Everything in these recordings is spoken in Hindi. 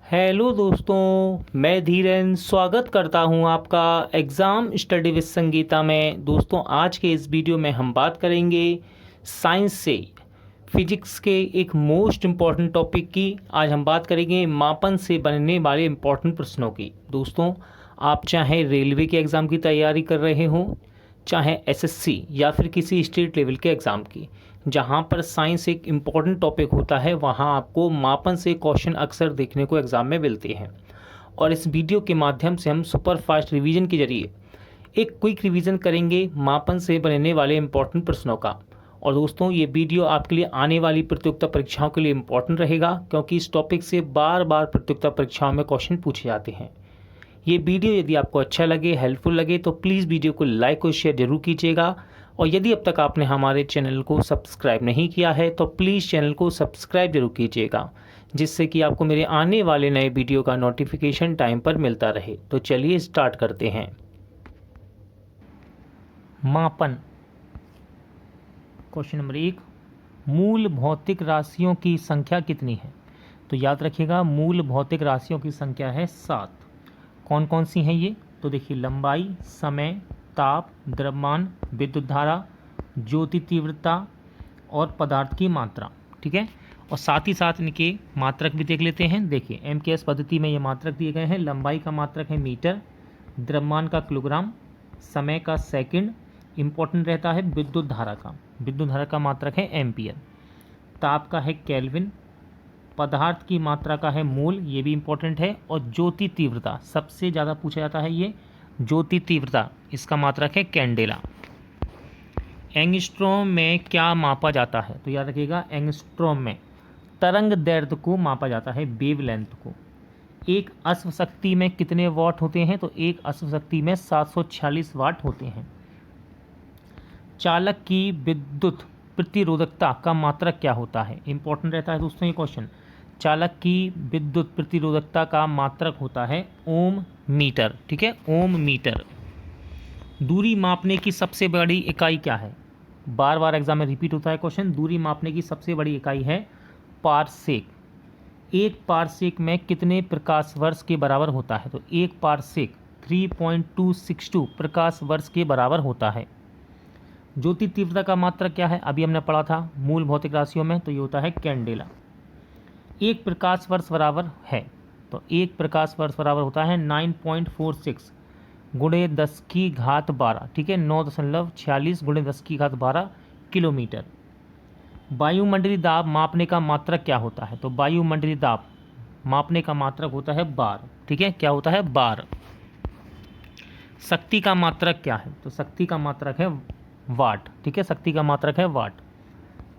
हेलो दोस्तों, मैं धीरेन स्वागत करता हूं आपका एग्ज़ाम स्टडी विद संगीता में। दोस्तों, आज के इस वीडियो में हम बात करेंगे साइंस से फिजिक्स के एक मोस्ट इम्पॉर्टेंट टॉपिक की। आज हम बात करेंगे मापन से बनने वाले इम्पॉर्टेंट प्रश्नों की। दोस्तों, आप चाहे रेलवे के एग्ज़ाम की तैयारी कर रहे हों, चाहे एसएससी या फिर किसी स्टेट लेवल के एग्ज़ाम की, जहाँ पर साइंस एक इम्पॉर्टेंट टॉपिक होता है, वहाँ आपको मापन से क्वेश्चन अक्सर देखने को एग्ज़ाम में मिलते हैं। और इस वीडियो के माध्यम से हम सुपर फास्ट रिवीजन के जरिए एक क्विक रिवीजन करेंगे मापन से बनने वाले इम्पॉर्टेंट प्रश्नों का। और दोस्तों, ये वीडियो आपके लिए आने वाली प्रतियोगिता परीक्षाओं के लिए इम्पॉर्टेंट रहेगा, क्योंकि इस टॉपिक से बार बार प्रतियोगिता परीक्षाओं में क्वेश्चन पूछे जाते हैं। ये वीडियो यदि आपको अच्छा लगे, हेल्पफुल लगे, तो प्लीज़ वीडियो को लाइक और शेयर जरूर कीजिएगा। और यदि अब तक आपने हमारे चैनल को सब्सक्राइब नहीं किया है तो प्लीज़ चैनल को सब्सक्राइब जरूर कीजिएगा, जिससे कि आपको मेरे आने वाले नए वीडियो का नोटिफिकेशन टाइम पर मिलता रहे। तो चलिए स्टार्ट करते हैं। मापन। क्वेश्चन नंबर 1, मूल भौतिक राशियों की संख्या कितनी है? तो याद रखिएगा, मूल भौतिक राशियों की संख्या है 7। कौन कौन सी हैं ये? तो देखिए, लंबाई, समय, ताप, द्रव्यमान, विद्युत धारा, ज्योति तीव्रता और पदार्थ की मात्रा। ठीक है, और साथ ही साथ इनके मात्रक भी देख लेते हैं। देखिए, एमकेएस पद्धति में ये मात्रक दिए गए हैं। लंबाई का मात्रक है मीटर, द्रव्यमान का किलोग्राम, समय का सेकंड, इम्पोर्टेंट रहता है विद्युत धारा का मात्रक है एम्पियर, ताप का है केल्विन, पदार्थ की मात्रा का है मोल, ये भी इम्पोर्टेंट है, और ज्योति तीव्रता सबसे ज़्यादा पूछा जाता है। ये ज्योति तीव्रता, इसका मात्रक है कैंडेला। एंगस्ट्रॉम में क्या मापा जाता है? तो याद रखिएगा, एंगस्ट्रॉम में तरंग दैर्ध्य को मापा जाता है, वेवलेंथ को। एक अश्व शक्ति में कितने वाट होते हैं? तो एक अश्व शक्ति में 746 वाट होते हैं। चालक की विद्युत प्रतिरोधकता का मात्रक क्या होता है? इंपॉर्टेंट रहता है दोस्तों ये क्वेश्चन। चालक की विद्युत प्रतिरोधकता का मात्रक होता है ओम मीटर। ठीक है, ओम मीटर। दूरी मापने की सबसे बड़ी इकाई क्या है? बार बार एग्जाम में रिपीट होता है क्वेश्चन। दूरी मापने की सबसे बड़ी इकाई है पारसेक। एक पारसेक में कितने प्रकाश वर्ष के बराबर होता है? तो एक पारसेक 3.262 प्रकाश वर्ष के बराबर होता है। ज्योति तीव्रता का मात्रक क्या है? अभी हमने पढ़ा था मूल भौतिक राशियों में, तो ये होता है कैंडेला। एक प्रकाश वर्ष बराबर है, तो एक प्रकाश वर्ष बराबर होता है 9.46 गुणे 10 की घात 12। ठीक है, 9.46 गुणे 10 की घात 12 किलोमीटर। वायुमंडलीय दाब मापने का मात्रक क्या होता है? तो वायुमंडलीय दाब मापने का मात्रक होता है बार। ठीक है, क्या होता है? बार। शक्ति का मात्रक क्या है? तो शक्ति का मात्रक है वाट। ठीक है, शक्ति का मात्रक है वाट।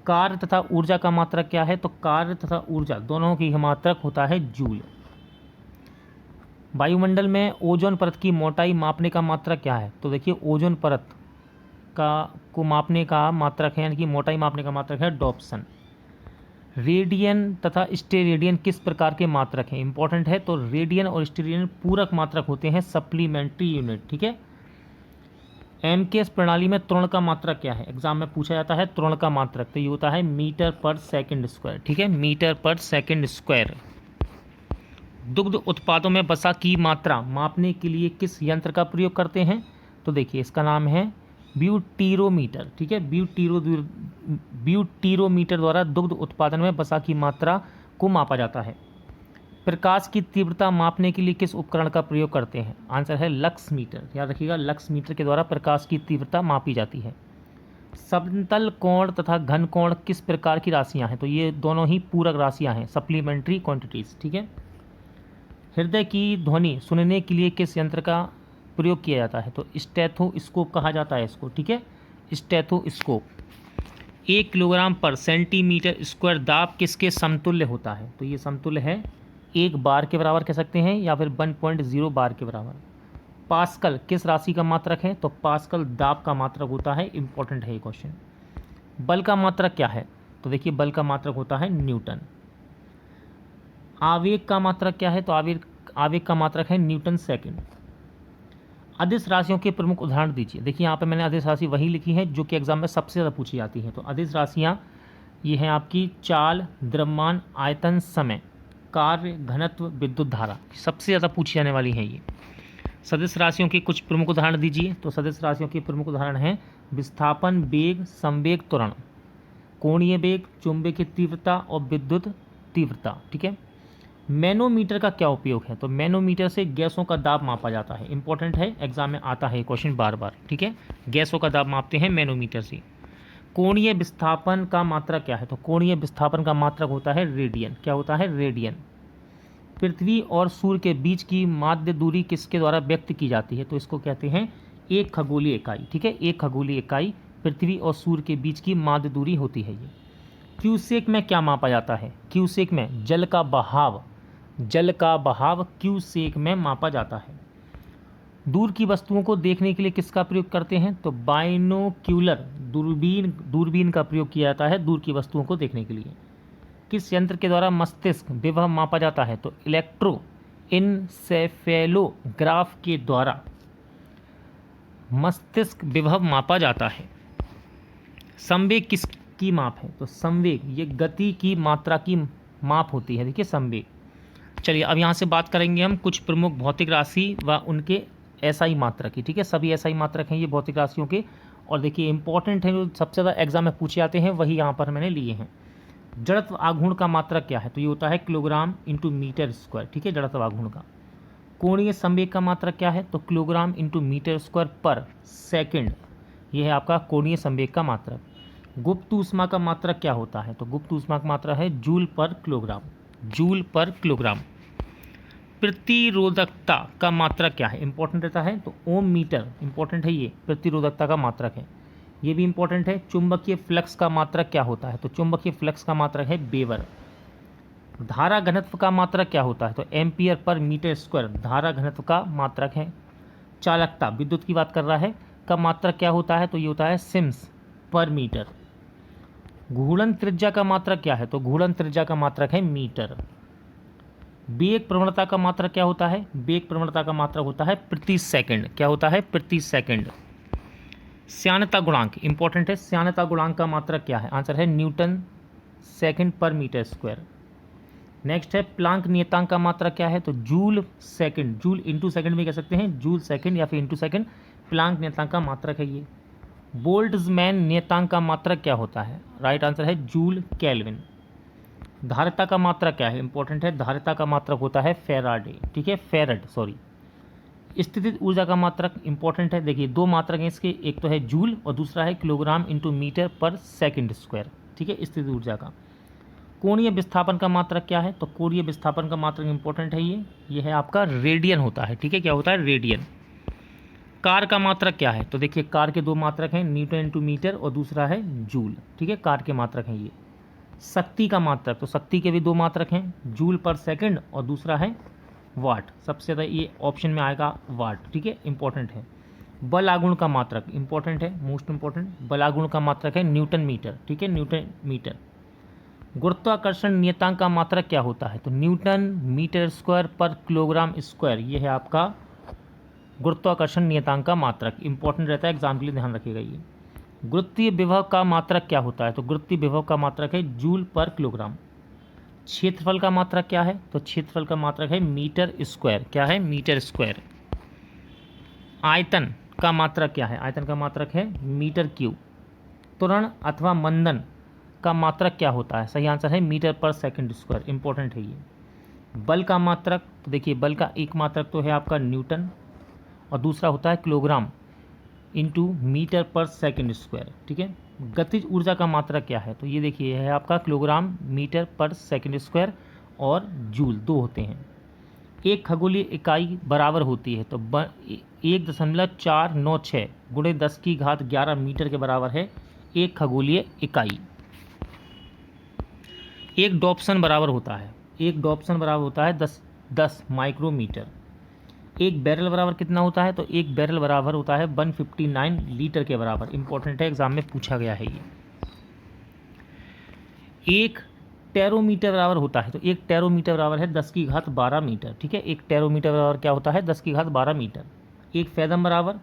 कार्य तथा ऊर्जा का मात्रक क्या है? तो कार्य तथा ऊर्जा दोनों की मात्रक होता है जूल। वायुमंडल में ओजोन परत की मोटाई मापने का मात्रक क्या है? तो देखिए, ओजोन परत को मापने का मात्रक है, यानी कि मोटाई मापने का मात्रक है डॉप्सन। रेडियन तथा स्टेरेडियन किस प्रकार के मात्रक हैं? इंपॉर्टेंट है। तो रेडियन और स्टेरेडियन पूरक मात्रक होते हैं, सप्लीमेंट्री यूनिट। ठीक है। एमकेएस प्रणाली में त्वरण का मात्रक क्या है? एग्जाम में पूछा जाता है त्वरण का मात्रक, तो ये होता है मीटर पर सेकंड स्क्वायर। ठीक है, मीटर पर सेकंड स्क्वायर। दुग्ध उत्पादों में वसा की मात्रा मापने के लिए किस यंत्र का प्रयोग करते हैं? तो देखिए, इसका नाम है ब्यूटीरोमीटर। ठीक है, ब्यूटीरोमीटर द्वारा दुग्ध उत्पादन में वसा की मात्रा को मापा जाता है। प्रकाश की तीव्रता मापने के लिए किस उपकरण का प्रयोग करते हैं? आंसर है लक्स मीटर। याद रखिएगा, लक्स मीटर के द्वारा प्रकाश की तीव्रता मापी जाती है। समतल कोण तथा घन कोण किस प्रकार की राशियां हैं? तो ये दोनों ही पूरक राशियां हैं, सप्लीमेंट्री क्वांटिटीज। ठीक है। हृदय की ध्वनि सुनने के लिए किस यंत्र का प्रयोग किया जाता है? तो स्टेथोस्कोप कहा जाता है इसको। ठीक है, स्टेथोस्कोप। 1 किलोग्राम पर सेंटीमीटर स्क्वायर दाब किसके समतुल्य होता है? तो ये समतुल्य है 1 बार के बराबर कह सकते हैं, या फिर 1.0 बार के बराबर। पास्कल किस राशि का मात्रक है? तो पास्कल दाब का मात्रक होता है। इंपॉर्टेंट है ये क्वेश्चन। बल का मात्रक क्या है? तो देखिए, बल का मात्रक होता है न्यूटन। आवेग का मात्रक क्या है? तो आवेग का मात्रक है न्यूटन सेकंड। अदिश राशियों के प्रमुख उदाहरण दीजिए। देखिए, यहाँ पे मैंने अदिश राशि वही लिखी है जो कि एग्जाम में सबसे ज़्यादा पूछी जाती है। तो अदिश राशियाँ ये हैं आपकी चाल, द्रव्यमान, आयतन, समय। कार्य, घनत्व, विद्युत धारा, सबसे ज़्यादा पूछी जाने वाली है ये। सदिश राशियों के कुछ प्रमुख उदाहरण दीजिए। तो सदिश राशियों के प्रमुख उदाहरण हैं विस्थापन, वेग, संवेग, त्वरण, कोणीय वेग, चुंबकीय तीव्रता और विद्युत तीव्रता। ठीक है। मैनोमीटर का क्या उपयोग है? तो मैनोमीटर से गैसों का दाब मापा जाता है। इंपॉर्टेंट है, एग्जाम में आता है क्वेश्चन बार बार। ठीक है, गैसों का दाब मापते हैं मैनोमीटर से। कोणीय विस्थापन का मात्रक क्या है? तो कोणीय विस्थापन का मात्रक होता है रेडियन। क्या होता है? रेडियन। पृथ्वी और सूर्य के बीच की माध्य दूरी किसके द्वारा व्यक्त की जाती है? तो इसको कहते हैं एक खगोलीय इकाई। ठीक है, एक खगोलीय इकाई पृथ्वी और सूर्य के बीच की माध्य दूरी होती है ये। क्यूसेक में क्या मापा जाता है? क्यूसेक में जल का बहाव, जल का बहाव क्यूसेक में मापा जाता है। दूर की वस्तुओं को देखने के लिए किसका प्रयोग करते हैं? तो बाइनोक्यूलर, दूरबीन का प्रयोग किया जाता है दूर की वस्तुओं को देखने के लिए। किस यंत्र के द्वारा मस्तिष्क विभव मापा जाता है? तो इलेक्ट्रोइंसेफेलोग्राफ के द्वारा मस्तिष्क विभव मापा जाता है। संवेग किसकी माप है? तो संवेग ये गति की मात्रा की माप होती है। देखिए संवेग। चलिए अब यहाँ से बात करेंगे हम कुछ प्रमुख भौतिक राशि व उनके एसआई मात्रक की। ठीक है, सभी एसआई मात्रक हैं ये भौतिक राशियों के। और देखिए इंपॉर्टेंट है, जो सबसे ज़्यादा एग्जाम में पूछे जाते हैं वही यहाँ पर मैंने लिए हैं। जड़त्व आघूर्ण का मात्रक क्या है? तो ये होता है किलोग्राम इंटू मीटर स्क्वायर। ठीक है, जड़त्व आघूर्ण का। कोणीय संवेग का मात्रक क्या है? तो किलोग्राम इंटू मीटर स्क्वायर पर सेकेंड, ये है आपका कोणीय संवेग का मात्रक। गुप्त ऊष्मा का मात्रक क्या होता है? तो गुप्त ऊष्मा का मात्रक है जूल पर किलोग्राम, जूल पर किलोग्राम। प्रतिरोधकता का मात्रक क्या है? इंपॉर्टेंट रहता है, तो ओम मीटर इंपॉर्टेंट है, ये प्रतिरोधकता का मात्रक है। ये भी इंपॉर्टेंट है। चुंबकीय फ्लक्स का मात्रक क्या होता है? तो चुंबकीय फ्लक्स का मात्रक है वेबर। धारा घनत्व का मात्रक क्या होता है? तो एम्पियर पर मीटर स्क्वायर धारा घनत्व का मात्रक है। चालकता, विद्युत की बात कर रहा है, का मात्रक क्या होता है? तो ये होता है सिम्स पर मीटर। घूर्णन त्रिज्या का मात्रक क्या है? तो घूर्णन त्रिज्या का मात्रक है मीटर। वेग प्रवणता का मात्रक क्या होता है? वेग प्रवणता का मात्रक होता है प्रति सेकंड। क्या होता है? प्रति सेकंड। श्यानता गुणांक इंपॉर्टेंट है। श्यानता गुणांक का मात्रक क्या है? आंसर है न्यूटन सेकंड पर मीटर स्क्वायर। नेक्स्ट है प्लांक नियतांक का मात्रक क्या है? तो joule second, joule into second भी कह सकते हैं, जूल सेकंड या फिर इंटू सेकंड प्लांक नियतांक का मात्रक है ये। बोल्ट्जमैन नियतांक का मात्रक क्या होता है? राइट आंसर है जूल केल्विन। धारिता का मात्रक क्या है? इंपॉर्टेंट है, धारिता का मात्रक होता है फेराडे। ठीक है, फेरड सॉरी। स्थितिज ऊर्जा का मात्रक इंपॉर्टेंट है। देखिए दो मात्रक हैं इसके, एक तो है जूल और दूसरा है किलोग्राम इंटू मीटर पर सेकंड स्क्वायर। ठीक है, स्थितिज ऊर्जा का। कोणीय विस्थापन का मात्रक क्या है? तो कोणीय विस्थापन का मात्रक इंपॉर्टेंट है, ये है आपका रेडियन होता है। ठीक है, क्या होता है? रेडियन। कार का मात्रक क्या है? तो देखिए कार के दो मात्रक हैं, न्यूटन इंटू मीटर और दूसरा है जूल। ठीक है, कार के मात्रक हैं ये। शक्ति का मात्रक, तो शक्ति के भी दो मात्रक हैं, जूल पर सेकंड और दूसरा है वाट। सबसे ज़्यादा ये ऑप्शन में आएगा वाट। ठीक है, इंपॉर्टेंट है। बल आघूर्ण का मात्रक इंपॉर्टेंट है, मोस्ट इंपॉर्टेंट। बल आघूर्ण का मात्रक है न्यूटन मीटर। ठीक है, न्यूटन मीटर। गुरुत्वाकर्षण नियतांक का मात्रक क्या होता है? तो न्यूटन मीटर स्क्वायर पर किलोग्राम स्क्वायर, ये है आपका गुरुत्वाकर्षण नियतांक का मात्रक। इंपॉर्टेंट रहता है, एग्जाम के लिए ध्यान रखिएगा ये। गुरुत्वीय विभव का मात्रक क्या होता है? तो गुरुत्वीय विभव का मात्रक है जूल पर किलोग्राम। क्षेत्रफल का मात्रक क्या है? तो क्षेत्रफल का मात्रक है मीटर स्क्वायर। क्या है? Metre square. आयतन का मात्रक क्या है? आयतन का मात्रक है मीटर क्यूब। त्वरण अथवा मंदन का मात्रक क्या होता है? सही आंसर है मीटर पर सेकंड स्क्वायर। इंपॉर्टेंट है ये। बल का मात्रक, तो देखिए बल का एक मात्रक तो है आपका न्यूटन और दूसरा होता है किलोग्राम इंटू मीटर पर सेकंड स्क्वायर। ठीक है। गतिज ऊर्जा का मात्रक क्या है? तो ये देखिए है आपका किलोग्राम मीटर पर सेकंड स्क्वायर और जूल, दो होते हैं। एक खगोलीय इकाई बराबर होती है, तो 1.496 गुणे 10 की घात 11 मीटर के बराबर है एक खगोलीय इकाई। एक डॉप्सन बराबर होता है, एक डॉप्सन बराबर होता है 10 माइक्रोमीटर। एक बैरल बराबर कितना होता है? तो एक बैरल बराबर होता है 159 लीटर के बराबर। इंपॉर्टेंट है, एग्जाम में पूछा गया है ये। एक टेरोमीटर बराबर होता है, तो एक टेरोमीटर बराबर है 10 की घात 12 मीटर। ठीक है, एक टेरोमीटर बराबर क्या होता है? 10 की घात 12 मीटर। एक फैदम बराबर,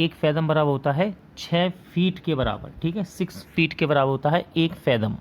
एक फैदम बराबर होता है 6 फीट के बराबर। ठीक है, 6 फीट के बराबर होता है एक फैदम।